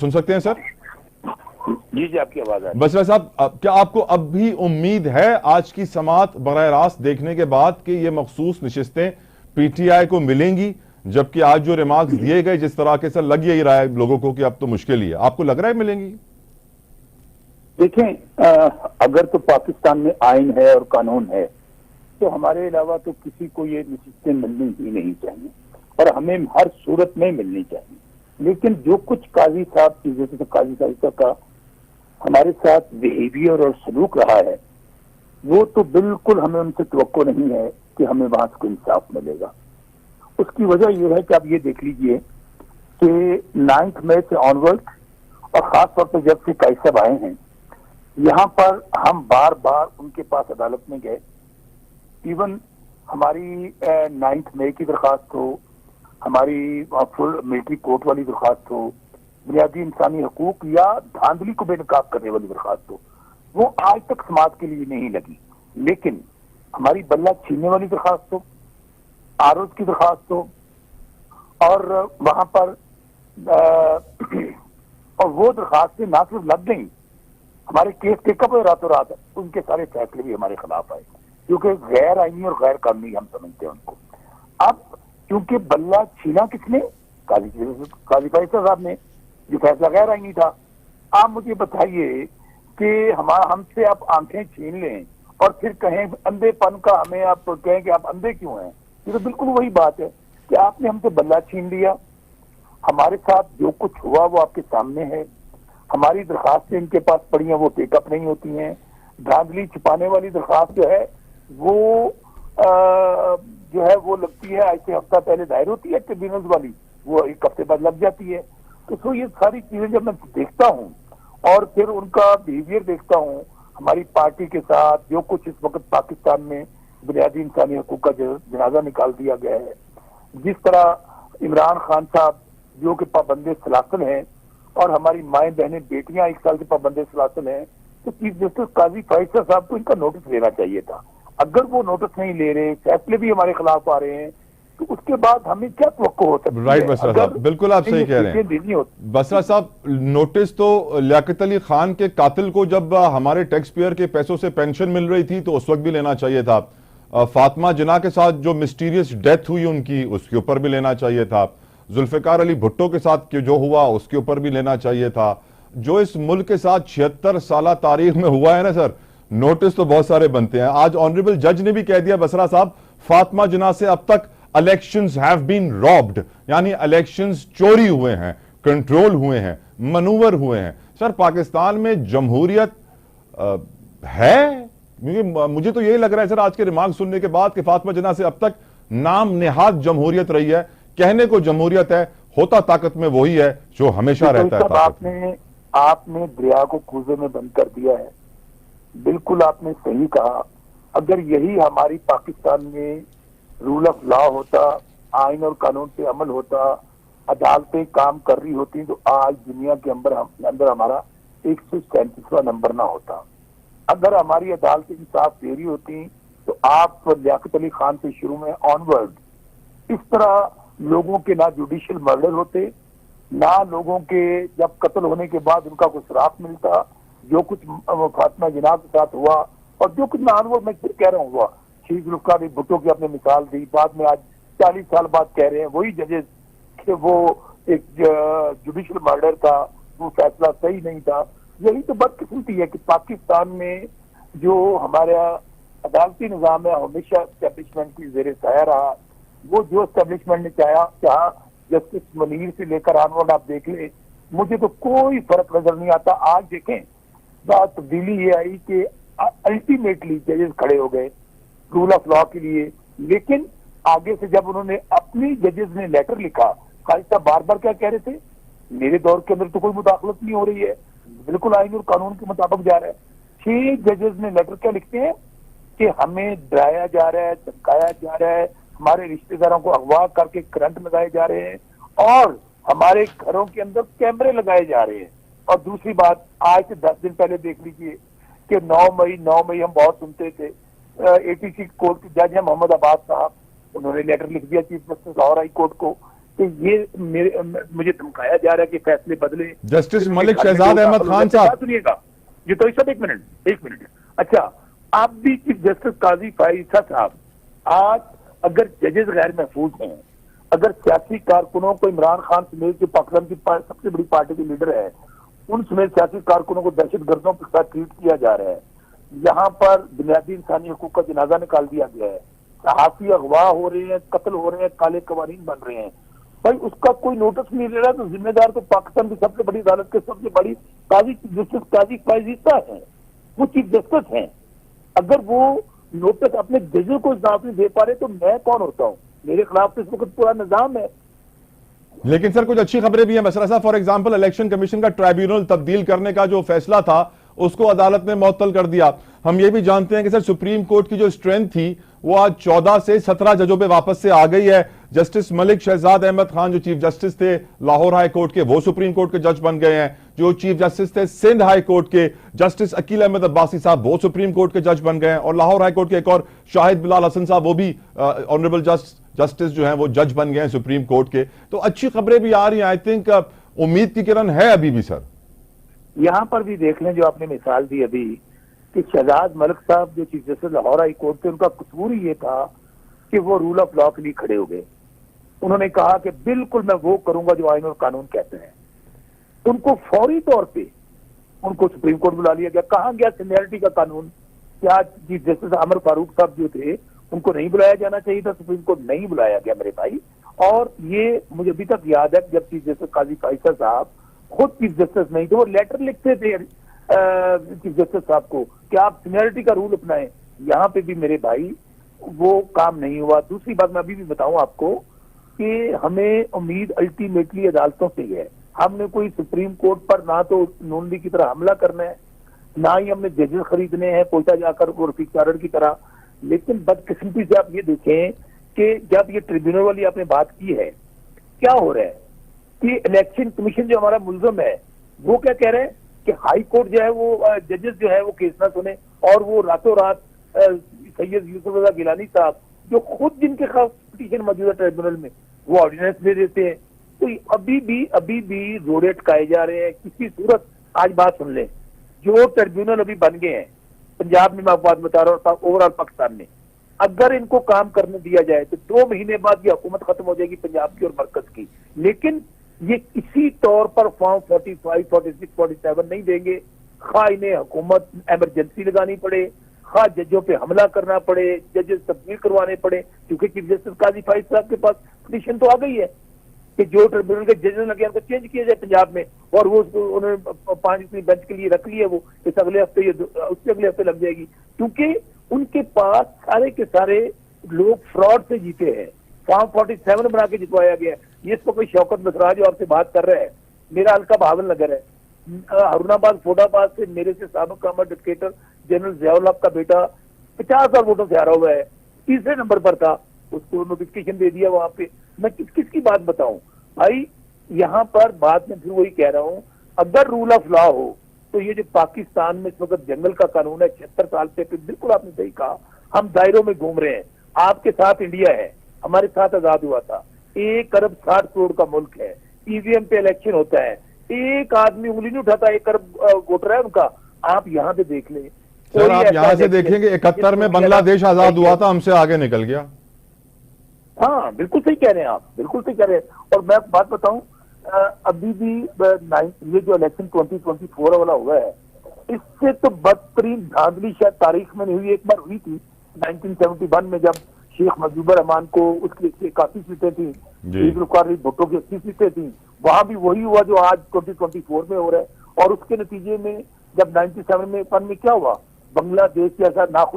सुन सकते हैं सर? जी जी, आपकी आवाज आ रही बसरा साहब, क्या आपको अब भी उम्मीद है आज की समाअत बराह रास्त देखने के बाद कि ये मखसूस नशिस्तें पीटीआई को मिलेंगी, जबकि आज जो रिमार्क्स दिए गए जिस तरह के सर लग यही रहा है लोगों को कि अब तो मुश्किल ही है, आपको लग रहा है मिलेंगी? देखें, अगर तो पाकिस्तान में आइन है और कानून है तो हमारे अलावा तो किसी को ये नशिस्तें मिलनी ही नहीं चाहिए और हमें हर सूरत में मिलनी चाहिए। लेकिन जो कुछ काजी साहब की, जैसे काजी साहिबा का हमारे साथ बिहेवियर और सलूक रहा है, वो तो बिल्कुल हमें उनसे तवक्को नहीं है कि हमें वहां से कोई इंसाफ मिलेगा। उसकी वजह यह है कि आप ये देख लीजिए कि 9 मई से ऑनवर्ड और खास तौर पर जब से काजी साहब आए हैं यहाँ पर, हम बार बार उनके पास अदालत में गए। इवन हमारी 9 मई की दरखास्त हो, हमारी फुल मिलिट्री कोर्ट वाली दरखास्त हो, बुनियादी इंसानी हकूक या धांधली को बेनकाब करने वाली दरखास्त हो, वो आज तक समाज के लिए नहीं लगी। लेकिन हमारी बल्ला छीनने वाली दरखास्त हो, आरोज की दरखास्त हो, और वहां पर और वो दरखास्तें ना सिर्फ लग गई, हमारे केस टेकअप हुए रातों रात, उनके सारे फैसले भी हमारे खिलाफ आए क्योंकि गैर आईनी और गैर कानूनी हम समझते हैं उनको। अब क्योंकि बल्ला छीना किसने? काजी फैसला साहब ने, जो फैसला गैर आईनी था। आप मुझे बताइए कि हमसे आप आंखें छीन लें और फिर कहें अंधेपन का, हमें आप कहें कि आप अंधे क्यों हैं। ये तो बिल्कुल वही बात है कि आपने हमसे बल्ला छीन लिया। हमारे साथ जो कुछ हुआ वो आपके सामने है। हमारी दरखास्तें इनके पास पड़ी हैं, वो टेकअप नहीं होती हैं। धांधली छिपाने वाली दरखास्त जो है वो वो लगती है, आज से हफ्ता पहले दायर होती है ट्रिब्यूनल वाली, वो एक हफ्ते बाद लग जाती है। तो ये सारी चीजें जब मैं देखता हूँ और फिर उनका बिहेवियर देखता हूँ हमारी पार्टी के साथ, जो कुछ इस वक्त पाकिस्तान में बुनियादी इंसानी हकूक का जनाजा निकाल दिया गया है, जिस तरह इमरान खान साहब जो कि पाबंदे सलासल हैं और हमारी माएँ बहनें बेटियां 1 साल के पाबंदे सलासल हैं, तो चीफ जस्टिस काजी फैसला साहब को इनका नोटिस लेना चाहिए था। अगर वो नोटिस नहीं ले रहे, फैसले भी हमारे खिलाफ आ रहे हैं, तो उसके बाद हमें क्या तवक्को हो सकती है? राइट बसरा साहब, बिल्कुल आप सही कह रहे हैं। बसरा साहब, नोटिस तो लियाकत अली खान के कातिल को जब हमारे टैक्स पेयर के पैसों से पेंशन मिल रही थी तो उस वक्त भी लेना चाहिए था। फातिमा जिन्ना के साथ जो मिस्टीरियस डेथ हुई उनकी, उसके ऊपर भी लेना चाहिए था। जुल्फिकार अली भुट्टो के साथ जो हुआ उसके ऊपर भी लेना चाहिए था। जो इस मुल्क के साथ 76 साल तारीख में हुआ है ना सर, नोटिस तो बहुत सारे बनते हैं। आज ऑनरेबल जज ने भी कह दिया बसरा साहब, फातिमा जिन्ना से अब तक इलेक्शंस हैव बीन रॉब्ड, यानी इलेक्शंस चोरी हुए हैं, कंट्रोल हुए हैं, मनूवर हुए हैं। सर, पाकिस्तान में जमहूरियत है? क्योंकि मुझे तो यही लग रहा है सर आज के रिमार्क सुनने के बाद कि फातिमा जिन्ना से अब तक नाम नेहाद जमहूरियत रही है। कहने को जमहूरियत है, होता ताकत में वही है जो हमेशा रहता है। आपने दरिया को कूजे में बंद कर दिया है। बिल्कुल आपने सही कहा। अगर यही हमारी पाकिस्तान में रूल ऑफ लॉ होता, आइन और कानून पे अमल होता, अदालतें काम कर रही होती, तो आज दुनिया के अंदर हमारा 137वां नंबर ना होता। अगर हमारी अदालतें इंसाफ दे रही होती तो आप लियाकत अली खान से शुरू में ऑनवर्ड इस तरह लोगों के ना जुडिशियल मर्डर होते, ना लोगों के जब कत्ल होने के बाद उनका कुछ श्राप मिलता। जो कुछ फातिमा जिन्ना के साथ हुआ और जो कुछ मैं ऑनवर्ड मैं कह रहा हूँ हुआ, शीख जुल्फिकार अली भुट्टो की आपने मिसाल दी, बाद में आज 40 साल बाद कह रहे हैं वही जजेस कि वो एक जुडिशियल मर्डर था, वो फैसला सही नहीं था। यही तो बदकिस्मती है कि पाकिस्तान में जो हमारा अदालती निज़ाम है हमेशा एस्टेब्लिशमेंट की ज़ेरे साया रहा। वो जो एस्टेब्लिशमेंट ने चाहा जस्टिस मुनीर से लेकर ऑनवर्ड आप देख ले, मुझे तो कोई फर्क नजर नहीं आता। आज देखें, बात तब्दीली ये आई कि अल्टीमेटली जजेस खड़े हो गए रूल ऑफ लॉ के लिए। लेकिन आगे से जब उन्होंने अपनी जजेस ने लेटर लिखा, काजी साहब बार बार क्या कह रहे थे, मेरे दौर के अंदर तो कोई मुदाखलत नहीं हो रही है, बिल्कुल आइन और कानून के मुताबिक जा रहा है। 6 जजेस ने लेटर क्या लिखते हैं कि हमें डराया जा रहा है, धमकाया जा रहा है, हमारे रिश्तेदारों को अगवा करके करंट लगाए जा रहे हैं और हमारे घरों के अंदर कैमरे लगाए जा रहे हैं। और दूसरी बात, आज से 10 दिन पहले देख लीजिए कि 9 मई हम बहुत सुनते थे, एटीसी कोर्ट के जज हैं मोहम्मद अब्बास साहब, उन्होंने लेटर लिख दिया chief justice Lahore high court को कि ये मुझे धमकाया जा रहा है कि फैसले बदले। जस्टिस मलिक शहजाद अहमद खान साहब, सुनिएगा ये तो सब, एक मिनट। अच्छा, आप भी चीफ जस्टिस काजी फाइसा साहब, आज अगर जजेस गैर महफूज हैं, अगर सियासी कारकुनों को इमरान खान समेत जो पाकिस्तान की सबसे बड़ी पार्टी के लीडर है, उन समेत सियासी कारकुनों को दहशतगर्दों के साथ ट्रीट किया जा रहा है, यहाँ पर बुनियादी इंसानी हकूक का जनाजा निकाल दिया गया है, सहाफी अगवा हो रहे हैं, कत्ल हो रहे हैं, काले कवानीन बन रहे हैं, भाई उसका कोई नोटिस नहीं ले रहा, तो जिम्मेदार तो पाकिस्तान की सबसे बड़ी अदालत के सबसे बड़ी काजी जस्टिस काजी फाइसा है, वो चीफ जस्टिस हैं। अगर वो नोटिस अपने जजों को जवाब नहीं दे पा रहे तो मैं कौन होता हूँ? मेरे खिलाफ तो इस वक्त पूरा निजाम है। लेकिन सर कुछ अच्छी खबरें भी हैं बसरा साहब। फॉर एग्जांपल, इलेक्शन कमीशन का ट्राइब्यूनल तब्दील करने का जो फैसला था उसको अदालत ने मुअत्तल कर दिया। हम ये भी जानते हैं कि सर सुप्रीम कोर्ट की जो स्ट्रेंथ थी वो आज 14 से 17 जजों पे वापस से आ गई है। जस्टिस मलिक शहजाद अहमद खान जो चीफ जस्टिस थे लाहौर हाई कोर्ट के, वो सुप्रीम कोर्ट के जज बन गए हैं। जो चीफ जस्टिस थे सिंध हाई कोर्ट के जस्टिस अकील अहमद अब्बासी साहब, वो सुप्रीम कोर्ट के जज बन गए हैं। और लाहौर हाई कोर्ट के एक और शाहिद बिलाल हसन साहब, वो भी ऑनरेबल जस्टिस जो हैं वो जज बन गए हैं सुप्रीम कोर्ट के। तो अच्छी खबरें भी आ रही हैं। आई थिंक उम्मीद की किरण है अभी भी सर। यहाँ पर भी देख लें, जो आपने मिसाल दी अभी कि शहजाद मलिक साहब जो chief justice Lahore high court थे, उनका कसूर ही ये था कि वो रूल ऑफ लॉ के लिए खड़े हो गए। उन्होंने कहा कि बिल्कुल मैं वो करूंगा जो आईन और कानून कहते हैं। उनको फौरी तौर पे उनको सुप्रीम कोर्ट बुला लिया गया। कहाँ गया सीनियरिटी का कानून? क्या चीफ जस्टिस अमर फारूक साहब जो थे उनको नहीं बुलाया जाना चाहिए था? सुप्रीम कोर्ट नहीं बुलाया गया मेरे भाई। और ये मुझे अभी तक याद है जब चीफ जस्टिस काजी फाइसा साहब खुद चीफ जस्टिस नहीं थे, वो लेटर लिखते थे चीफ जस्टिस साहब को कि आप सीनियरिटी का रूल अपनाएं। यहाँ पे भी मेरे भाई वो काम नहीं हुआ। दूसरी बात मैं अभी भी बताऊं आपको कि हमें उम्मीद अल्टीमेटली अदालतों से है। हमने कोई सुप्रीम कोर्ट पर ना तो नून लीग की तरह हमला करना है, ना ही हमने जजेस खरीदने हैं पोटा जाकर और रफीक चारण की तरह। लेकिन बदकिस्मती से आप ये देखें कि जब ये ट्रिब्यूनल वाली आपने बात की है, क्या हो रहा है कि इलेक्शन कमीशन जो हमारा मुल्जम है वो क्या कह रहे हैं कि हाई कोर्ट जो है वो जजेस जो है वो केस ना सुने, और वो रातों रात सैयद यूसुफ रजा गिलानी साहब जो खुद जिनके खिलाफ पिटीशन मौजूदा ट्रिब्यूनल में, वो ऑर्डिनेंस दे देते हैं। तो अभी भी रोड़े अटकाए जा रहे हैं किसी सूरत। आज बात सुन लें, जो ट्रिब्यूनल अभी बन गए हैं पंजाब में, मैं आपको बात बता रहा हूँ, ओवरऑल पाकिस्तान में, अगर इनको काम करने दिया जाए तो 2 महीने बाद ये हुकूमत खत्म हो जाएगी पंजाब की और मरकज की। लेकिन ये किसी तौर पर फॉर्म 45, 46, 47 नहीं देंगे। खा इन्हें हुकूमत एमरजेंसी लगानी पड़े, खा जजों पे हमला करना पड़े, जजेस तब्दील करवाने पड़े, क्योंकि चीफ जस्टिस काजी फाइज साहब के पास पिटीशन तो आ गई है कि जो ट्रिब्यूनल के जजेस लगे उनको चेंज किया जाए पंजाब में, और वो उन्होंने 5 बेंच के लिए रख लिया। वो इस अगले हफ्ते, उससे अगले हफ्ते लग जाएगी, क्योंकि उनके पास सारे के सारे लोग फ्रॉड से जीते हैं। फॉर्म 47 बना के जितवाया गया। ये इसको कोई शौकत बसराज और से बात कर रहा है, मेरा हल्का भावल नगर है, हरुणाबाद फोडाबाद से मेरे से साबिक कामर डिक्टेटर जनरल जियाउल हक का बेटा 50,000 वोटों से हारा हुआ है, 3रे नंबर पर था, उसको नोटिफिकेशन दे दिया वहां पे। मैं किसकी बात बताऊं भाई? यहाँ पर बात में फिर वही कह रहा हूं, अगर रूल ऑफ लॉ हो तो ये जो पाकिस्तान में इस वक्त जंगल का कानून है 76 साल से, बिल्कुल आपने सही कहा, हम दायरों में घूम रहे हैं। आपके साथ इंडिया है, हमारे साथ आजाद हुआ था। 1 अरब 60 करोड़ का मुल्क है, ईवीएम पे इलेक्शन होता है, एक आदमी उंगली नहीं उठाता, 1 अरब वोटर है उनका। आप यहाँ पे देख लें सर, आप यहाँ से देखेंगे 71 में बांग्लादेश आजाद हुआ था, हमसे आगे निकल गया। हाँ बिल्कुल सही कह रहे हैं आप, बिल्कुल सही कह रहे हैं। और मैं बात बताऊं, अभी भी ये जो इलेक्शन 2024 वाला हुआ है, इससे तो बदतरीन धांधली शायद तारीख में नहीं हुई। एक बार हुई थी 1971 में, जब शेख मुजीबुर रहमान को उसकी काफी सीटें थी, भुट्टो की 80 सीटें थी, वहां भी वही हुआ जो आज 2024 में हो रहा है। और उसके नतीजे में जब 97 में क्या हुआ, बांग्लादेश के साथ